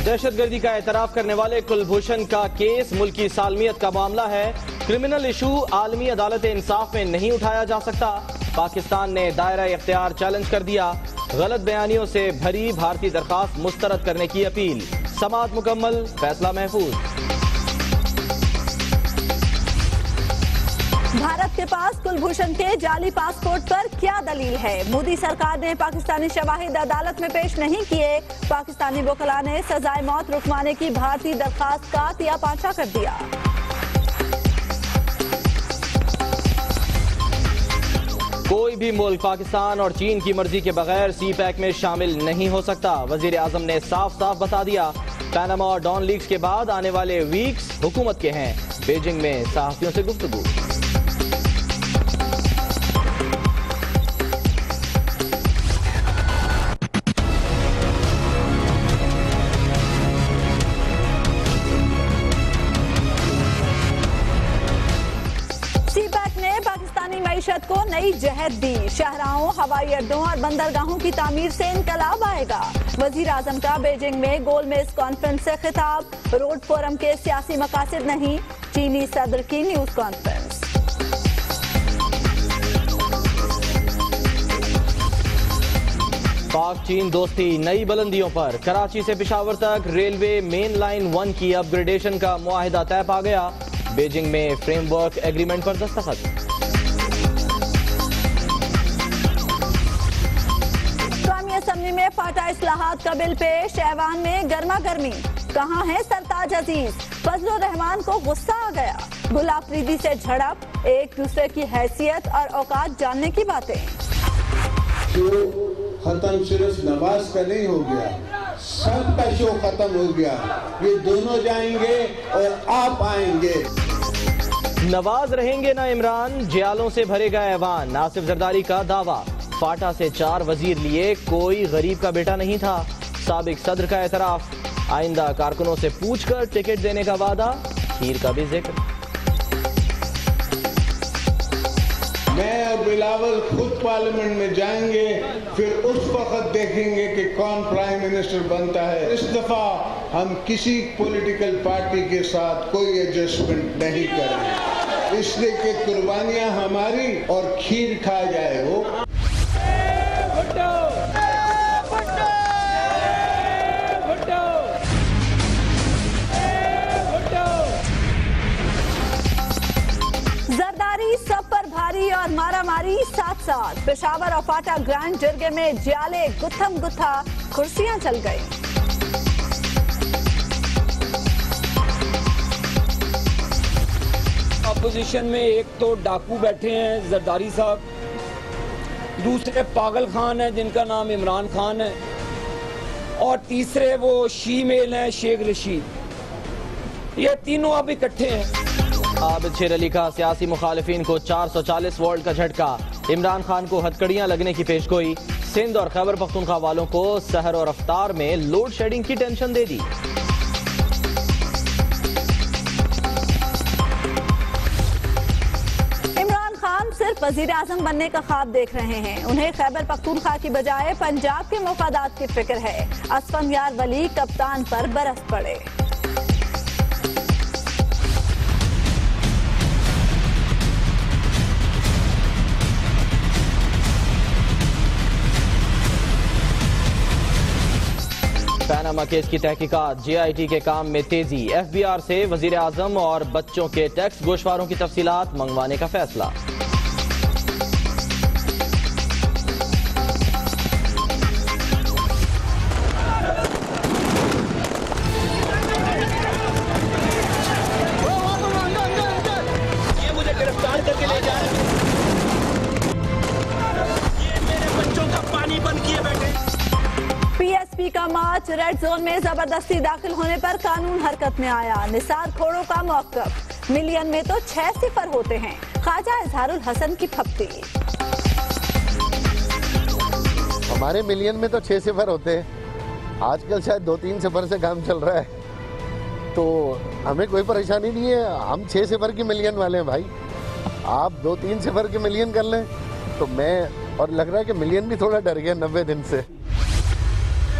दहशतगर्दी का एतराफ करने वाले कुलभूषण का केस मुल्की सालमियत का मामला है। क्रिमिनल इशू आलमी अदालत इंसाफ में नहीं उठाया जा सकता। पाकिस्तान ने दायरा इख्तियार चैलेंज कर दिया। गलत बयानियों से भरी भारतीय दरखास्त मुस्तरद करने की अपील। समाअत मुकम्मल, फैसला महफूज। भारत के पास कुलभूषण के जाली पासपोर्ट पर क्या दलील है? मोदी सरकार ने पाकिस्तानी शवाहिद अदालत में पेश नहीं किए। पाकिस्तानी वकला ने सजाए मौत रुकवाने की भारतीय दरखास्त का तिया पांचा कर दिया। कोई भी मुल्क पाकिस्तान और चीन की मर्जी के बगैर सी पैक में शामिल नहीं हो सकता। वजीर आजम ने साफ साफ बता दिया। पैनामा और डॉन लीक्स के बाद आने वाले वीक्स हुकूमत के हैं। बीजिंग में सहाफियों से गुफ्तगू। मईशत को नई जहत दी। शाहराहों, हवाई अड्डों और बंदरगाहों की तामीर से इनकलाब आएगा। वजीर आजम का बीजिंग में गोलमेज कॉन्फ्रेंस से खिताब। रोड फोरम के सियासी मकासद नहीं, चीनी सदर की न्यूज कॉन्फ्रेंस। पाक चीन दोस्ती नई बुलंदियों पर। कराची से पेशावर तक रेलवे मेन लाइन 1 की अपग्रेडेशन का मुआहिदा तय पा गया। बीजिंग में फ्रेमवर्क एग्रीमेंट पर दस्तखत। असम्बली में फाटा इस्लाहात का बिल पेश। ऐवान में गर्मा गर्मी। कहाँ है सरताज अजीज? फजलुर रहमान को गुस्सा आ गया। गुलाफरीदी से झड़प, एक दूसरे की हैसियत और औकात जानने की बातें। शो खत्म सिर्फ नवाज का नहीं हो गया, सबका शो खत्म हो गया। ये दोनों जाएंगे और आप आएंगे। नवाज रहेंगे ना इमरान, जियालों से भरेगा ऐवान। आसिफ जरदारी का दावा। फाटा से 4 वजीर लिए, कोई गरीब का बेटा नहीं था। साबिक सदर का एतराफ। आइंदा कारकुनों से पूछकर टिकट देने का वादा। खीर का भी जिक्र। मैं और बिलावल खुद पार्लियामेंट में जाएंगे, फिर उस वक्त देखेंगे कि कौन प्राइम मिनिस्टर बनता है। इस दफा हम किसी पॉलिटिकल पार्टी के साथ कोई एडजस्टमेंट नहीं करेंगे, इसलिए कि कुर्बानियां हमारी और खीर खा जाए वो। जरदारी सब पर भारी और मारामारी साथ साथ। पेशावर और फाटा ग्रैंड जरगे में जियाले गुत्थम गुत्था, कुर्सियां चल गई। अपोजिशन में एक तो डाकू बैठे हैं जरदारी साहब, दूसरे पागल खान है जिनका नाम इमरान खान है, और तीसरे वो शीमेल हैं शेख रशीद। ये तीनों अब इकट्ठे हैं। आबिद शेर अली का सियासी मुखालिफिन को 440 वोल्ट का झटका। इमरान खान को हथकड़ियां लगने की पेशगोई। सिंध और खैबर पख्तूनख्वा वालों को सहर और अफ्तार में लोड शेडिंग की टेंशन दे दी। इमरान खान सिर्फ वजीर आजम बनने का ख्वाब देख रहे हैं। उन्हें खैबर पख्तूनख्वा की बजाय पंजाब के मफादात की फिक्र है। असफंदयार वली कप्तान पर बरस पड़े। पैनामा केस की तहकीकात। JIT के काम में तेजी। FBR से वजीर आजम और बच्चों के टैक्स गोशवारों की तफसीलात मंगवाने का फैसला। ये मुझे गिरफ्तार करके ले जा रहे हैं। ये मेरे बच्चों का पानी बंद किए बैठे। PSP का मार्च। रेड जोन में जबरदस्ती दाखिल होने पर कानून हरकत में आया। निसार खोड़ों का मौक़िफ़। मिलियन में तो 6 सिफर होते हैं। ख्वाजा इजहारुल हसन की फप्ती। हमारे मिलियन में तो 6 सिफर होते हैं। आजकल शायद 2-3 सिफर से काम चल रहा है, तो हमें कोई परेशानी नहीं है। हम 6 सिफर की मिलियन वाले हैं भाई। आप 2-3 सिफर के मिलियन कर लें तो मैं, और लग रहा है कि मिलियन भी थोड़ा डर गया 90 दिन से।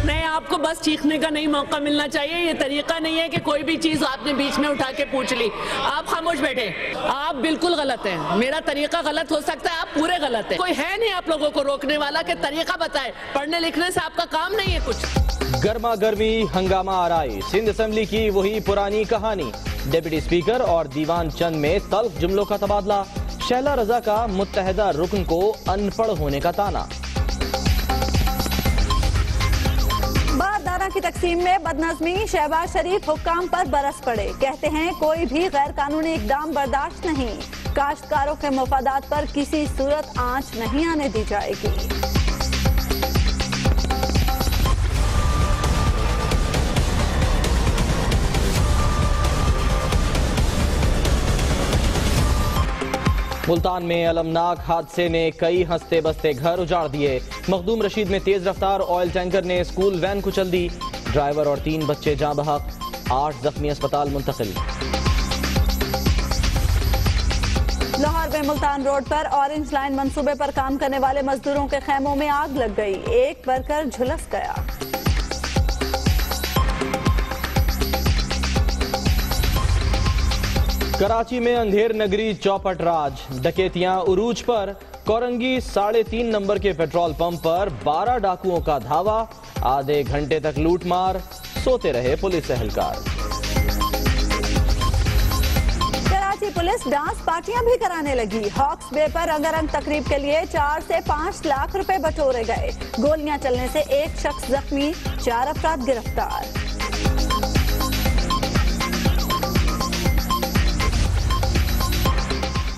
नहीं, आप आपको बस चीखने का नहीं मौका मिलना चाहिए। ये तरीका नहीं है कि कोई भी चीज आपने बीच में उठा के पूछ ली। आप खामोश बैठे, आप बिल्कुल गलत हैं। मेरा तरीका गलत हो सकता है, आप पूरे गलत हैं। कोई है नहीं आप लोगों को रोकने वाला कि तरीका बताए। पढ़ने लिखने से आपका काम नहीं है कुछ। गर्मा गर्मी हंगामा आराई, सिंध असेंबली की वही पुरानी कहानी। डिप्टी स्पीकर और दीवान चंद में तल्ख जुमलों का तबादला। शैला रजा का मुत्तहदा रुकन को अनपढ़ होने का ताना। बारदाना की तकसीम में बदनज़मी, शहबाज शरीफ हुक्काम पर बरस पड़े। कहते हैं कोई भी गैर कानूनी इकदाम बर्दाश्त नहीं। काश्तकारों के मफादात पर किसी सूरत आंच नहीं आने दी जाएगी। मुल्तान में अलमनाक हादसे ने कई हंसते बसते घर उजाड़ दिए। मखदूम रशीद में तेज रफ्तार ऑयल टैंकर ने स्कूल वैन कुचल दी। ड्राइवर और 3 बच्चे जाँ बहक, 8 जख्मी अस्पताल मुंतकिल। लाहौर में मुल्तान रोड पर ऑरेंज लाइन मंसूबे पर काम करने वाले मजदूरों के खेमों में आग लग गई। एक वर्कर झुलस गया। कराची में अंधेर नगरी चौपट राज, डकैतियां उरूज पर। कोरंगी 3.5 नंबर के पेट्रोल पंप पर 12 डाकुओं का धावा। आधे घंटे तक लूटमार, सोते रहे पुलिस एहलकार। कराची पुलिस डांस पार्टियां भी कराने लगी। हॉक्स बे पर रंगारंग तकरीब के लिए 4 से 5 लाख रुपए बटोरे गए। गोलियां चलने से एक शख्स जख्मी, 4 अफराद गिरफ्तार।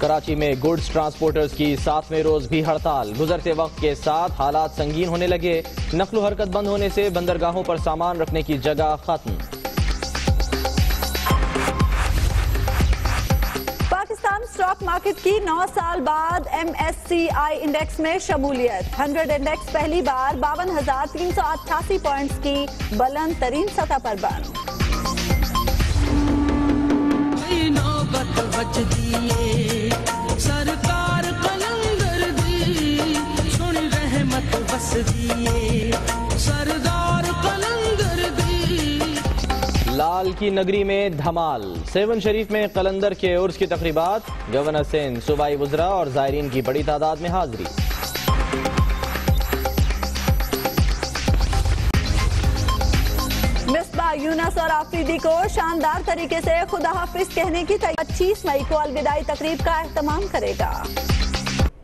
कराची में गुड्स ट्रांसपोर्टर्स की 7वें रोज भी हड़ताल। गुजरते वक्त के साथ हालात संगीन होने लगे। नकलो हरकत बंद होने से बंदरगाहों पर सामान रखने की जगह खत्म। पाकिस्तान स्टॉक मार्केट की 9 साल बाद MSCI इंडेक्स में शमूलियत। 100 इंडेक्स पहली बार 52,388 पॉइंट्स की बुलंद तरीन सतह पर बंद। सरकार कलंदर दी, सुन रहमत बस दिए, सरदार कलंदर दी। लाल की नगरी में धमाल। 7 शरीफ में कलंदर के उर्स की तकरीबात। गवर्नर सिंध, सूबाई वुज़रा और ज़ायरीन की बड़ी तादाद में हाजिरी। मिसबाह यूनस और आफरीदी को शानदार तरीके से खुदा हाफिज कहने की 25 मई को अलविदाई तकरीब का एहतमाम करेगा।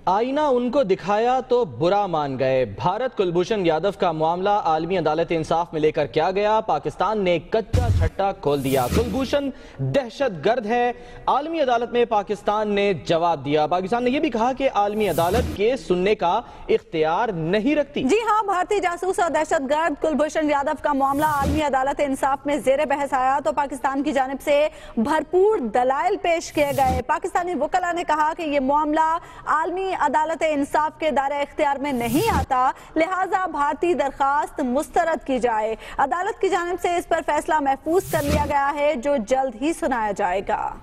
आईना उनको दिखाया तो बुरा मान गए। भारत कुलभूषण यादव का मामला आलमी अदालत इंसाफ में लेकर क्या गया? पाकिस्तान ने कच्चा छट्टा खोल दिया। कुलभूषण दहशतगर्द है। आलमी अदालत में पाकिस्तान ने जवाब दिया। पाकिस्तान ने यह भी कहा कि आलमी अदालत केस सुनने का इख्तियार नहीं रखती। जी हाँ, भारतीय जासूस और दहशतगर्द कुलभूषण यादव का मामला आलमी अदालत इंसाफ में जेर बहस आया तो पाकिस्तान की जानिब से भरपूर दलाइल पेश किए गए। पाकिस्तानी वकला ने कहा कि यह मामला आलमी अदालत इंसाफ के दायरे इख्तियार में नहीं आता, लिहाजा भारतीय दरखास्त मुस्तरद की जाए। अदालत की जानिब से इस पर फैसला महफूज कर लिया गया है जो जल्द ही सुनाया जाएगा।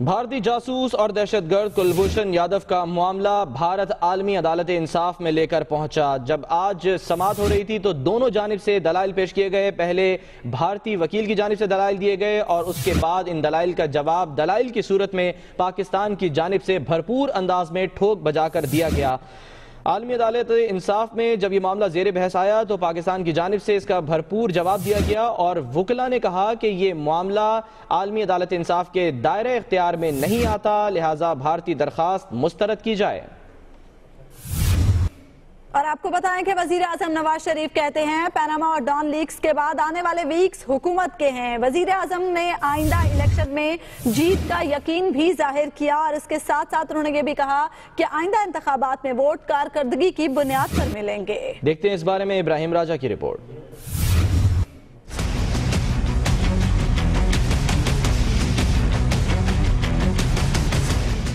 भारतीय जासूस और दहशतगर्द कुलभूषण यादव का मामला भारत आलमी अदालत इंसाफ में लेकर पहुंचा। जब आज समाअत हो रही थी तो दोनों जानिब से दलाइल पेश किए गए। पहले भारतीय वकील की जानिब से दलाइल दिए गए और उसके बाद इन दलाइल का जवाब दलाइल की सूरत में पाकिस्तान की जानिब से भरपूर अंदाज में ठोक बजाकर दिया गया। आलमी अदालत इंसाफ में जब ये मामला जेर बहस आया तो पाकिस्तान की जानिब से इसका भरपूर जवाब दिया गया और वकला ने कहा कि ये मामला आलमी अदालत इंसाफ के दायरे इख्तियार में नहीं आता, लिहाजा भारतीय दरखास्त मुस्तरद की जाए। और आपको बताएं कि वजीर आजम नवाज शरीफ कहते हैं पैनामा और डॉन लीक्स के बाद आने वाले वीक्स हुकूमत के हैं। वजीर आजम ने आइंदा इलेक्शन में जीत का यकीन भी जाहिर किया और इसके साथ साथ उन्होंने ये भी कहा कि आइंदा इंतखाबात में वोट कारकर्दगी की बुनियाद पर मिलेंगे। देखते हैं इस बारे में इब्राहिम राजा की रिपोर्ट।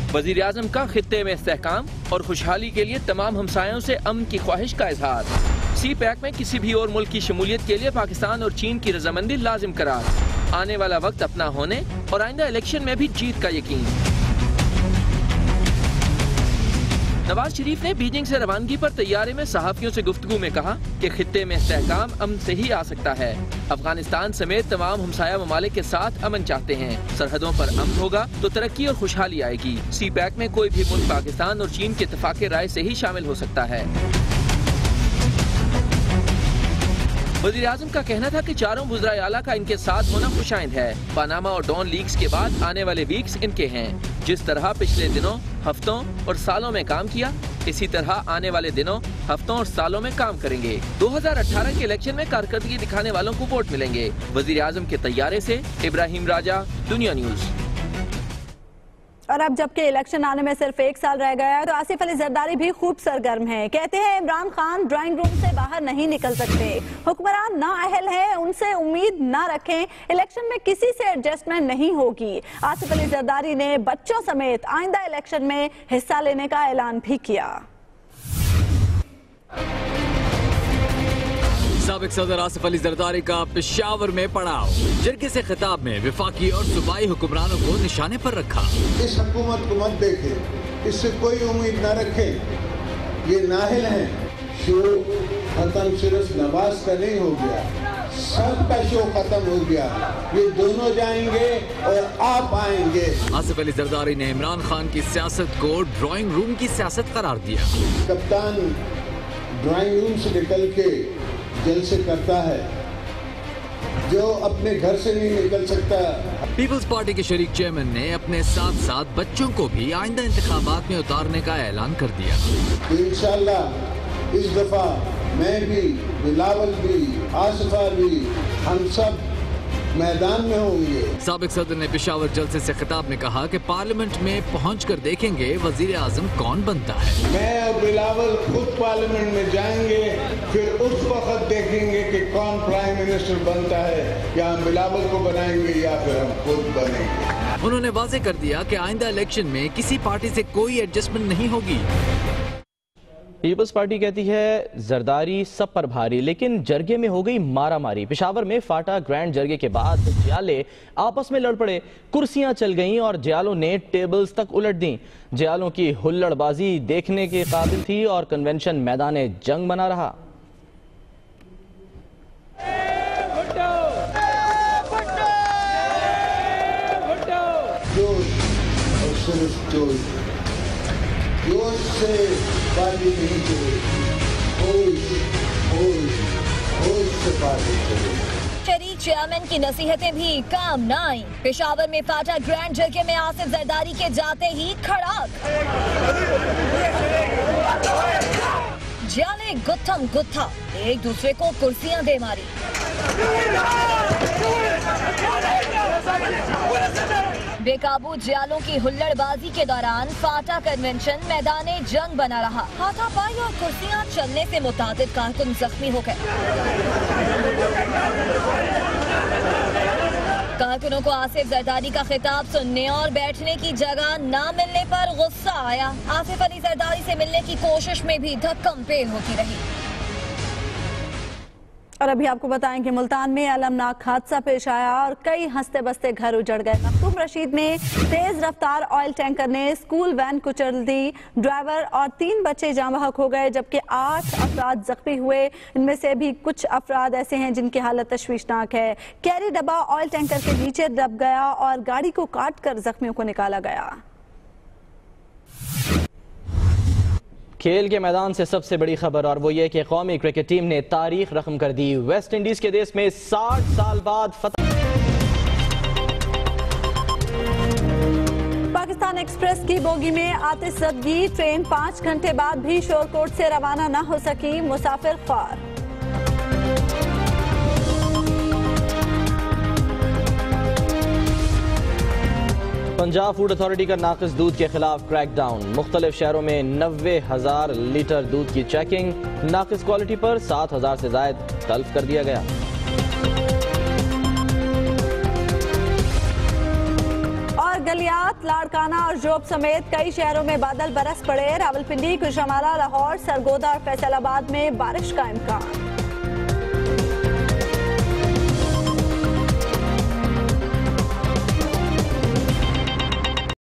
वजीर आजम का खित्ते में इस्तेहकाम और खुशहाली के लिए तमाम हमसायों से अमन की ख्वाहिश का इजहार। सी पैक में किसी भी और मुल्क की शमूलियत के लिए पाकिस्तान और चीन की रजामंदी लाजिम करार। आने वाला वक्त अपना होने और आइंदा इलेक्शन में भी जीत का यकीन। नवाज शरीफ ने बीजिंग से रवानगी पर तैयारे में सहाफियों से गुफ्तगू में कहा कि खित्ते में इस्तेहकाम अमन से ही आ सकता है। अफगानिस्तान समेत तमाम हमसाया ममालिक के साथ अमन चाहते हैं। सरहदों पर अमन होगा तो तरक्की और खुशहाली आएगी। सी पैक में कोई भी मुल्क पाकिस्तान और चीन के इत्तेफाक़ राय से ही शामिल हो सकता है। वज़ीर आज़म का कहना था कि चारों वज़राए आला का इनके साथ होना खुशाइंद है। पनामा और डॉन लीक्स के बाद आने वाले वीक्स इनके हैं। जिस तरह पिछले दिनों, हफ्तों और सालों में काम किया, इसी तरह आने वाले दिनों, हफ्तों और सालों में काम करेंगे। 2018 के इलेक्शन में कारकर्दगी दिखाने वालों को वोट मिलेंगे। वज़ीर आज़म के तैयारे से इब्राहिम राजा, दुनिया न्यूज़। और अब जबकि इलेक्शन आने में सिर्फ 1 साल रह गया है तो आसिफ अली जरदारी भी खूब सरगर्म हैं। कहते हैं इमरान खान ड्राइंग रूम से बाहर नहीं निकल सकते, हुक्मरान नाअहल हैं, उनसे उम्मीद ना रखें, इलेक्शन में किसी से एडजस्टमेंट नहीं होगी। आसिफ अली जरदारी ने बच्चों समेत आइंदा इलेक्शन में हिस्सा लेने का ऐलान भी किया। साबिक सदर आसिफ अली जरदारी का पेशावर में पड़ाव, जरगे से खिताब में विफाकी और सूबाई हुक्मरानों को निशाने पर रखा। इस हुकूमत को मत देखे, इससे कोई उम्मीद न रखे, ये नाहिल हैं। शो खत्म सिर्फ नवाज का नहीं हो गया, सबका शो खत्म हो गया। ये दोनों जाएंगे और आप आएंगे। आसिफ अली जरदारी ने इमरान खान की सियासत को ड्राइंग रूम की सियासत करार दिया। कप्तान ड्राइंग रूम से निकल के जलसे करता है, जो अपने घर से नहीं निकल सकता। पीपल्स पार्टी के शरीक चेयरमैन ने अपने साथ साथ बच्चों को भी आइंदा इंतखाबात में उतारने का ऐलान कर दिया। तो इंशाअल्लाह इस दफा मैं भी, बिलावल भी, आसिफा भी, हम सब मैदान में होंगे। साबिक सदर ने पेशावर जलसे से खिताब में कहा कि पार्लियामेंट में पहुंचकर देखेंगे वजीर आजम कौन बनता है। मैं और बिलावल खुद पार्लियामेंट में जाएंगे, फिर उस वक्त देखेंगे कि कौन प्राइम मिनिस्टर बनता है, या हम बिलावल को बनाएंगे या फिर हम खुद बनेंगे। उन्होंने वाजे कर दिया कि आइंदा इलेक्शन में किसी पार्टी से कोई एडजस्टमेंट नहीं होगी। पीपल्स पार्टी कहती है जरदारी सब पर भारी, लेकिन जरगे में हो गई मारामारी। पेशावर में फाटा ग्रैंड जरगे के बाद जयाले आपस में लड़ पड़े, कुर्सियां चल गईं और जयालों ने टेबल्स तक उलट दी। जयालों की हुल्लड़बाजी देखने के काबिल थी और कन्वेंशन मैदान जंग बना रहा। जोश से बाजी नहीं चले, होश से बाजी चले। शरीक चेयरमैन की नसीहतें भी काम न आई। पेशावर में फाटा ग्रैंड जरगे में आसिफ जरदारी के जाते ही खड़ाक, जाले गुत्थम गुत्था, एक दूसरे को कुर्सियां दे मारी। बेकाबू जयालों की हुल्लड़बाजी के दौरान फाटा कन्वेंशन मैदाने जंग बना रहा। हाथापाई और कुर्सियां चलने से मुतादिद कारकुन जख्मी हो गए। कारकुनों को आसिफ जरदारी का खिताब सुनने और बैठने की जगह न मिलने पर गुस्सा आया। आसिफ अली जरदारी से मिलने की कोशिश में भी धक्कम पेल होती रही। और अभी आपको बताएं कि मुल्तान में अलमनाक हादसा पेश आया और कई हंसते बसते घर उजड़ गए। मखदूम रशीद में तेज रफ्तार ऑयल टैंकर ने स्कूल वैन कुचल दी, ड्राइवर और 3 बच्चे जाँ बहक हो गए, जबकि 8 अफराद जख्मी हुए। इनमें से भी कुछ अफराद ऐसे हैं जिनकी हालत तशवीशनाक है। कैरी डब्बा ऑयल टैंकर के नीचे दब गया और गाड़ी को काट कर जख्मियों को निकाला गया। खेल के मैदान से सबसे बड़ी खबर और वो ये कि कौमी क्रिकेट टीम ने तारीख रकम कर दी। वेस्ट इंडीज के देश में 60 साल बाद फतह। पाकिस्तान एक्सप्रेस की बोगी में आतिशज़दगी, ट्रेन 5 घंटे बाद भी शोरकोट से रवाना न हो सकी, मुसाफिर ख्वार। पंजाब फूड अथॉरिटी का नाकिस दूध के खिलाफ क्रैकडाउन। मुख्तलिफ शहरों में 90,000 लीटर दूध की चेकिंग। नाकिस क्वालिटी पर 7,000 से जायद तल्फ कर दिया गया। और गलियात, लाड़काना और जोब समेत कई शहरों में बादल बरस पड़े। रावलपिंडी, गुजरांवाला, लाहौर, सरगोदा और फैसलाबाद में बारिश का इम्कान।